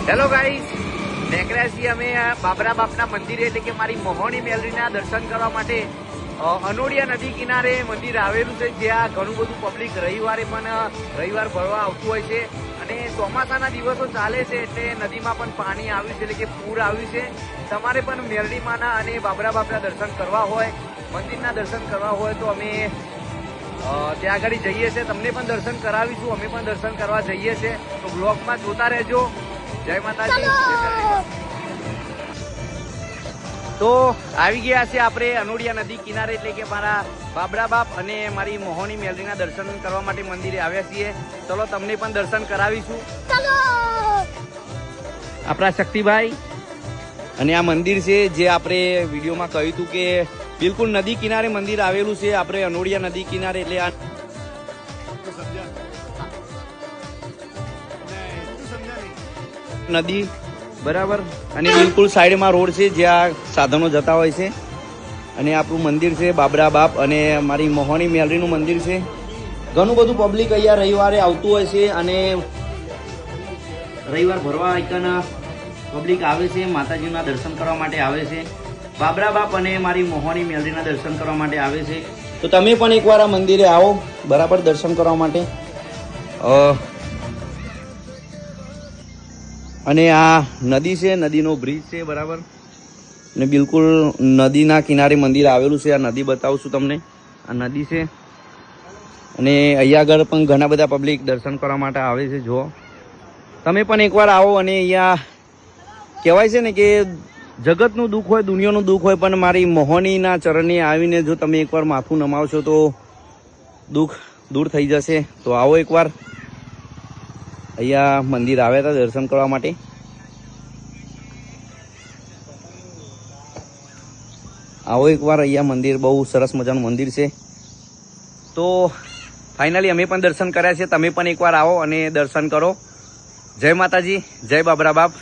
Hello guys, નીકળ્યા છીએ અમે બાબરા બાપના મંદિરે એટલે કે મારી મોહણી મેલરીના દર્શન કરવા માટે અનોડિયા નદી કિનારે મંદિર આવેલું છે, જ્યાં ઘણું બધું પબ્લિક રવિવારે પણ રવિવાર ભરવા આવતું હોય છે. અને ચોમાસાના દિવસો ચાલે છે એટલે નદીમાં પણ પાણી આવ્યું છે, એટલે કે પૂર આવ્યું છે. તમારે પણ મેલડીમાના અને બાબરા બાપના દર્શન કરવા હોય, મંદિરના દર્શન કરવા હોય તો અમે ત્યાં આગળ જઈએ છીએ. તમને પણ દર્શન કરાવીશું, અમે પણ દર્શન કરવા જઈએ છીએ. તો બ્લોગમાં જોતા રહેજો. જય માતાજી. તો આવી ગયા છે આપણે અનોડિયા નદી કિનારે એટલે કે મારા બાબરા બાપ અને મારી મોહણી મેલરીના દર્શન કરવા માટે મંદિરે આવ્યા છીએ. ચલો તમને પણ દર્શન કરાવીશું. આપણા શક્તિભાઈ અને આ મંદિર છે જે આપણે વિડીયોમાં કહ્યું હતું કે બિલકુલ નદી કિનારે મંદિર આવેલું છે. આપણે અનોડિયા નદી કિનારે એટલે આ નદી બરાબર, અને બિલકુલ સાઈડમાં રોડ છે જ્યાં સાધનો જતા હોય છે. અને આપણું મંદિર છે બાબરા બાપ અને મારી મોહણી મેલરીનું મંદિર છે. ઘણું બધું પબ્લિક અહીંયા રવિવારે આવતું હોય છે અને રવિવાર ભરવા એકના પબ્લિક આવે છે, માતાજીના દર્શન કરવા માટે આવે છે. બાબરા બાપ અને મારી મોહણી મેલરીના દર્શન કરવા માટે આવે છે. તો તમે પણ એકવાર આ મંદિરે આવો બરાબર દર્શન કરવા માટે. અને આ નદી છે, નદીનો બ્રિજ છે બરાબર, અને બિલકુલ નદીના કિનારે મંદિર આવેલું છે. આ નદી બતાવું તમને. આ નદી છે અને અહીંયા આગળ પણ ઘણા બધા પબ્લિક દર્શન કરવા માટે આવે છે. જો તમે પણ એકવાર આવો. અને અહીંયા કહેવાય છે ને કે જગતનું દુઃખ હોય, દુનિયાનું દુઃખ હોય, પણ મારી મોહનીના ચરણે આવીને જો તમે એકવાર માથું નમાવશો તો દુઃખ દૂર થઈ જશે. તો આવો એકવાર. અહીંયા મંદિર આવ્યા હતા દર્શન કરવા માટે. આવો એકવાર. અહીંયા મંદિર બહુ સરસ મજાનું મંદિર છે. તો ફાઇનલી અમે પણ દર્શન કર્યા છે. તમે પણ એકવાર આવો અને દર્શન કરો. જય માતાજી, જય બાબરા બાપ.